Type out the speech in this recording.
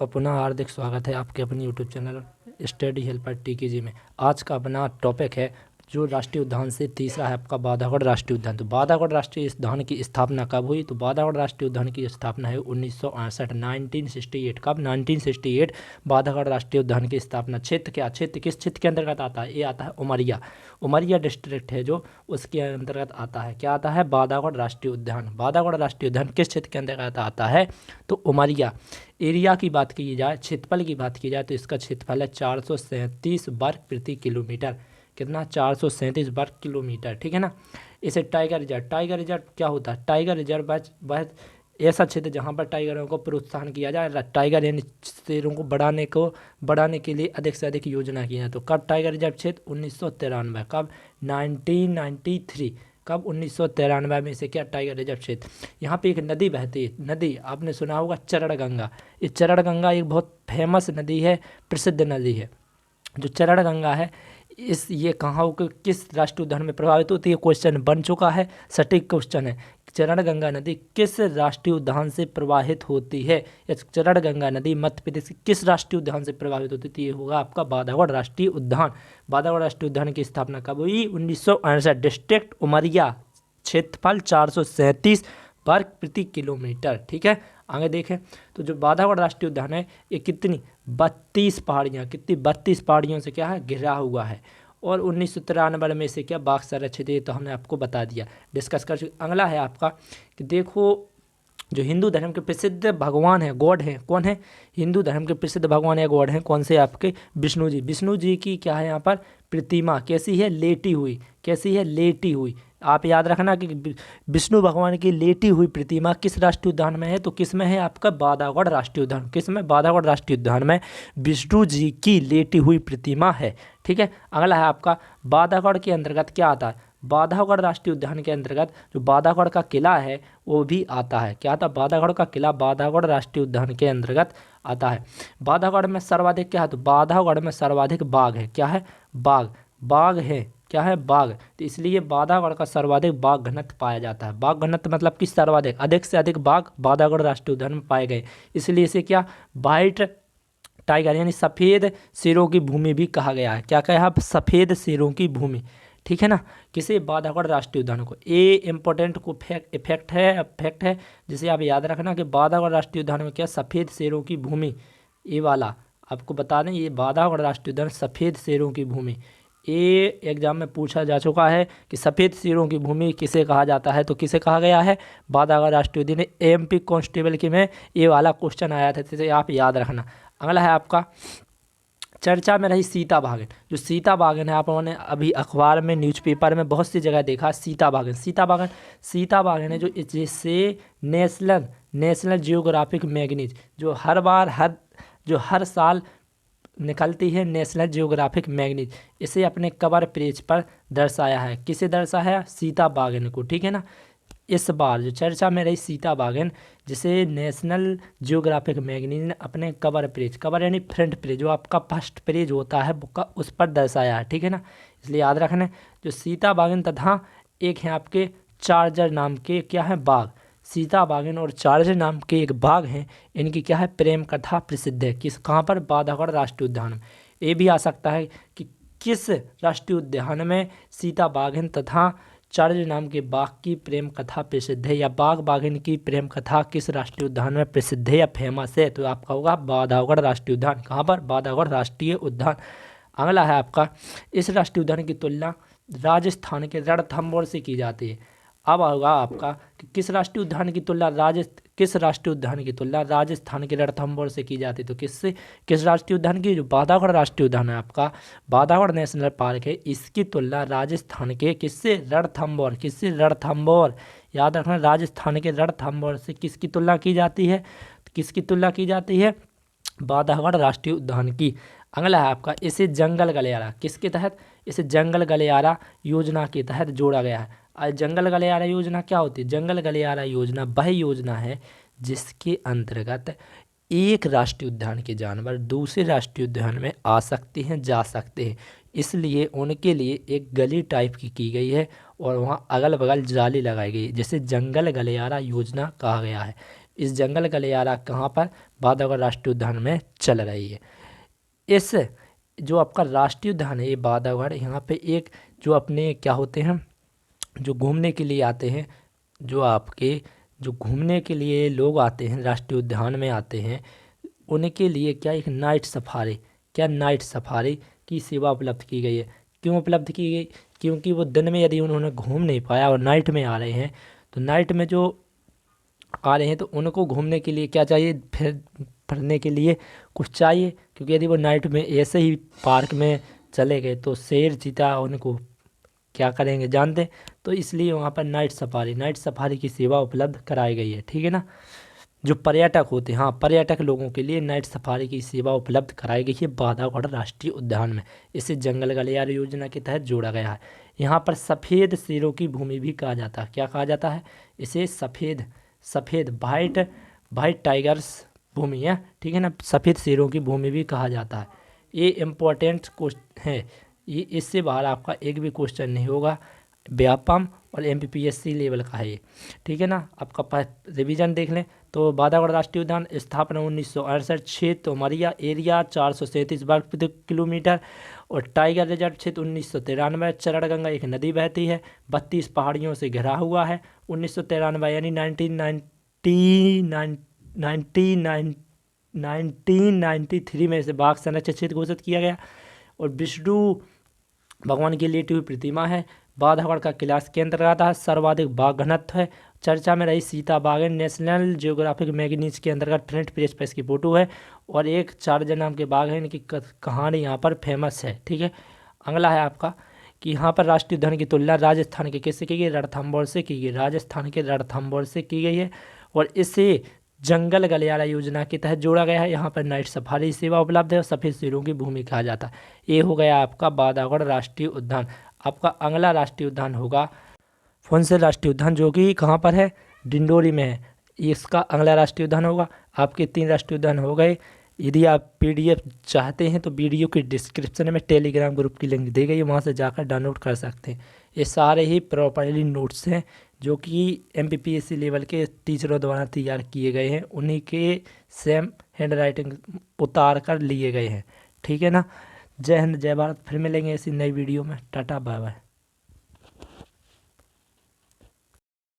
आपका पुनः हार्दिक स्वागत है आपके अपने यूट्यूब चैनल स्टडी हेल्पर टीकेजी में। आज का अपना टॉपिक है जो राष्ट्रीय उद्यान से तीसरा है आपका बांधवगढ़ राष्ट्रीय उद्यान। तो बांधवगढ़ राष्ट्रीय उद्यान की स्थापना कब हुई? तो बांधवगढ़ राष्ट्रीय उद्यान की स्थापना है 1968 1968। कब? 1968 बांधवगढ़ राष्ट्रीय उद्यान की स्थापना। क्षेत्र क्या? क्षेत्र किस क्षेत्र के अंतर्गत आता है? ये आता है उमरिया। उमरिया डिस्ट्रिक्ट है जो उसके अंतर्गत आता है। क्या आता है? बांधवगढ़ राष्ट्रीय उद्यान। बांधवगढ़ राष्ट्रीय उद्यान किस क्षेत्र के अंतर्गत आता है? तो उमरिया। एरिया की बात की जाए, क्षेत्रफल की बात की जाए तो इसका क्षेत्रफल है 437 वर्ग प्रति किलोमीटर। कितना? 437 वर्ग किलोमीटर। ठीक है ना। इसे टाइगर रिजर्व, टाइगर रिजर्व क्या होता है? टाइगर रिजर्व वह ऐसा क्षेत्र जहाँ पर टाइगरों को प्रोत्साहन किया जाए, टाइगर यानी शेरों को बढ़ाने के लिए अधिक से अधिक योजना की है। तो कब टाइगर रिजर्व क्षेत्र? 1993। कब? 1993। कब? 1993 में से क्या टाइगर रिजर्व क्षेत्र। यहाँ पे एक नदी बहती है, नदी आपने सुना होगा चरण गंगा। ये चरण गंगा एक बहुत फेमस नदी है, प्रसिद्ध नदी है। जो चरण गंगा है ये कहाँ किस राष्ट्रीय उद्यान में प्रभावित होती है? क्वेश्चन बन चुका है, सटीक क्वेश्चन है। चरण गंगा नदी किस राष्ट्रीय उद्यान से प्रवाहित होती है? या चरण गंगा नदी मध्य प्रदेश के किस राष्ट्रीय उद्यान से प्रभावित होती है? ये होगा आपका बांधवगढ़ राष्ट्रीय उद्यान। बांधवगढ़ राष्ट्रीय उद्यान की स्थापना कब हुई? 1968। डिस्ट्रिक्ट उमरिया, क्षेत्रफल 437 वर्ग प्रति किलोमीटर। ठीक है। आगे देखें तो जो बांधवगढ़ राष्ट्रीय उद्यान है ये कितनी 32 पहाड़ियाँ, कितनी 32 पहाड़ियों से क्या है? घिरा हुआ है। और 1993 में से क्या बाघ संरक्षित है, तो हमने आपको बता दिया, डिस्कस कर चुके। अगला है आपका कि देखो जो हिंदू धर्म के प्रसिद्ध भगवान है, गॉड है, कौन है? हिंदू धर्म के प्रसिद्ध भगवान या गॉड हैं कौन से? आपके विष्णु जी। विष्णु जी की क्या है यहाँ पर? प्रतिमा कैसी है? लेटी हुई। कैसी है? लेटी हुई। आप याद रखना कि विष्णु भगवान की लेटी हुई प्रतिमा किस राष्ट्रीय उद्यान में है? तो किस में है? आपका बांधवगढ़ राष्ट्रीय उद्यान। किस में? बांधवगढ़ राष्ट्रीय उद्यान में विष्णु जी की लेटी हुई प्रतिमा है। ठीक है। अगला है आपका बांधवगढ़ के अंतर्गत क्या आता है? बांधवगढ़ राष्ट्रीय उद्यान के अंतर्गत जो बांधवगढ़ का किला है वो भी आता है। क्या आता है? बांधवगढ़ का किला बांधवगढ़ राष्ट्रीय उद्यान के अंतर्गत आता है। बांधवगढ़ में सर्वाधिक क्या है? तो बांधवगढ़ में सर्वाधिक बाघ है। क्या है? बाघ। बाघ है। क्या है? बाघ। तो इसलिए बांधवगढ़ का सर्वाधिक बाघ घनत्व पाया जाता है। बाघ घनत्व मतलब कि सर्वाधिक, अधिक से अधिक बाघ बांधवगढ़ राष्ट्रीय उद्यान में पाए गए, इसलिए इसे क्या व्हाइट टाइगर यानी सफ़ेद शेरों की भूमि भी कहा गया है। क्या कहा? सफ़ेद शेरों की भूमि। ठीक है ना। किसे? बांधवगढ़ राष्ट्रीय उद्यान को। ये इंपॉर्टेंट को फैक्ट है जिसे आप याद रखना कि बांधवगढ़ राष्ट्रीय उद्यान में क्या सफ़ेद शेरों की भूमि, ये वाला आपको बता दें, ये बांधवगढ़ राष्ट्रीय उद्यान सफ़ेद शेरों की भूमि। ये एग्जाम में पूछा जा चुका है कि सफ़ेद शेरों की भूमि किसे कहा जाता है? तो किसे कहा गया है? बांधवगढ़ राष्ट्रीय उद्यान। एमपी कांस्टेबल के में ये वाला क्वेश्चन आया था, इसे आप याद रखना। अगला है आपका चर्चा में रही सीता बाघन। जो सीता बाघन है आपने अभी अखबार में, न्यूज़पेपर में बहुत सी जगह देखा सीता बाघन। सीता बाघन है जो जिससे नेशनल जियोग्राफिक मैगजीन जो हर साल निकलती है, नेशनल जियोग्राफिक मैगजीन, इसे अपने कवर पेज पर दर्शाया है। किसे दर्शाया है? सीता बाघन को। ठीक है ना। इस बार जो चर्चा में रही सीता बाघन जिसे नेशनल जियोग्राफिक मैगजीन ने अपने कवर पेज, कवर यानी फ्रंट पेज, जो आपका फर्स्ट पेज होता है बुक का, उस पर दर्शाया है। ठीक है ना। इसलिए याद रखना जो सीता बाघन तथा एक है आपके चार्जर नाम के क्या है? बाघ। सीता बाघन और चार्जर नाम के एक बाघ हैं, इनकी क्या है? प्रेम कथा प्रसिद्ध है। किस कहाँ पर? बांधवगढ़ राष्ट्रीय उद्यान में। ये भी आ सकता है कि किस राष्ट्रीय उद्यान में सीता बाघन तथा चार्जर नाम के बाघ की प्रेम कथा प्रसिद्ध है, या बाघ बाघिन की प्रेम कथा किस राष्ट्रीय उद्यान में प्रसिद्ध है या फेमस है? तो आपका होगा बांधवगढ़ राष्ट्रीय उद्यान। कहाँ पर? बांधवगढ़ राष्ट्रीय उद्यान। अगला है आपका इस राष्ट्रीय उद्यान की तुलना राजस्थान के रणथंभौर से की जाती है। अब होगा आपका कि किस राष्ट्रीय उद्यान की तुलना राजस्थान के रणथंभौर से की जाती है? तो किस राष्ट्रीय उद्यान की? जो बांधवगढ़ राष्ट्रीय उद्यान है आपका, बांधवगढ़ नेशनल पार्क है, इसकी तुलना राजस्थान के किससे? रणथंभौर। याद रखना राजस्थान के रणथंभौर से किसकी तुलना की जाती है? बांधवगढ़ राष्ट्रीय उद्यान की। अगला है आपका इसे जंगल गलियारा किसके तहत? इसे जंगल गलियारा योजना के तहत जोड़ा गया है। जंगल गलियारा योजना क्या होती है? जंगल गलियारा योजना वह योजना है जिसके अंतर्गत एक राष्ट्रीय उद्यान के जानवर दूसरे राष्ट्रीय उद्यान में आ सकते हैं, जा सकते हैं, इसलिए उनके लिए एक गली टाइप की गई है और वहाँ अगल बगल जाली लगाई गई है, जिसे जंगल गलियारा योजना कहा गया है। इस जंगल गलियारा कहाँ पर, बांधवगढ़ राष्ट्रीय उद्यान में चल रही है। इस जो आपका राष्ट्रीय उद्यान है ये बांधवगढ़, यहाँ पे एक जो अपने क्या होते हैं जो घूमने के लिए आते हैं, जो घूमने के लिए लोग आते हैं राष्ट्रीय उद्यान में आते हैं, उनके लिए क्या एक नाइट सफारी की सेवा उपलब्ध की गई है। क्यों उपलब्ध की गई? क्योंकि वो दिन में यदि उन्होंने घूम नहीं पाया और नाइट में आ रहे हैं, तो नाइट में जो आ रहे हैं तो उनको घूमने के लिए क्या चाहिए, फिरने के लिए कुछ चाहिए। क्योंकि यदि वो नाइट में ऐसे ही पार्क में चले गए तो शेर चीता उनको क्या करेंगे जानते, तो इसलिए वहाँ पर नाइट सफारी की सेवा उपलब्ध कराई गई है। ठीक है ना। जो पर्यटक होते हैं, हाँ, पर्यटक लोगों के लिए नाइट सफारी की सेवा उपलब्ध कराई गई है बांधवगढ़ राष्ट्रीय उद्यान में। इसे जंगल गलियारा योजना के तहत जोड़ा गया है। यहाँ पर सफ़ेद शेरों की भूमि भी कहा जाता है। क्या कहा जाता है? इसे सफ़ेद वाइट टाइगर्स भूमि है। ठीक है ना। सफ़ेद शेरों की भूमि भी कहा जाता है। ये इम्पोर्टेंट क्वेश्चन है, ये इससे बाहर आपका एक भी क्वेश्चन नहीं होगा। व्यापम और MPPSC लेवल का है ये। ठीक है ना। आपका रिवीजन देख लें तो बांधवगढ़ राष्ट्रीय उद्यान स्थापना 1968, क्षेत्र उमरिया, एरिया 437 वर्ग किलोमीटर, और टाइगर रिजर्व क्षेत्र 1993। चरणगंगा एक नदी बहती है, 32 पहाड़ियों से घिरा हुआ है। 1993 यानी 1993 में इसे बाघ संरक्षित क्षेत्र घोषित किया गया। और विष्णु भगवान की लेटी हुई प्रतिमा है। बांधवगढ़ का किला के अंतर्गत है। सर्वाधिक बाघ घनत्व है। चर्चा में रही सीता बाघ है। नेशनल जियोग्राफिक मैगजीन्स के अंतर्गत फ्रंट पेज पर इसकी फोटो है। और एक चारजन नाम के बाघ है, इनकी कहानी यहाँ पर फेमस है। ठीक है। अगला है आपका कि यहाँ पर राष्ट्रीय उद्यान की तुलना राजस्थान के किससे की गई? रणथंभौर से की गई। राजस्थान के रणथंभौर से की गई है और इसे जंगल गलियारा योजना के तहत जोड़ा गया है। यहाँ पर नाइट सफारी सेवा उपलब्ध है और सफ़ेद शेरों की भूमि कहा जाता है। ये हो गया आपका बांधवगढ़ राष्ट्रीय उद्यान। आपका अगला राष्ट्रीय उद्यान होगा फुनसिल राष्ट्रीय उद्यान, जो कि कहाँ पर है? डिंडोरी में है। इसका अगला राष्ट्रीय उद्यान होगा। आपके 3 राष्ट्रीय उद्यान हो गए। यदि आप PDF चाहते हैं तो वीडियो के डिस्क्रिप्शन में टेलीग्राम ग्रुप की लिंक दी गई है, वहाँ से जाकर डाउनलोड कर सकते हैं। ये सारे ही प्रॉपरली नोट्स हैं जो कि MPPSC लेवल के टीचरों द्वारा तैयार किए गए हैं, उन्हीं के सेम हैंड राइटिंग उतार कर लिए गए हैं। ठीक है ना। जय हिंद, जय भारत। फिर मिलेंगे ऐसी नई वीडियो में। टाटा, बाय बाय।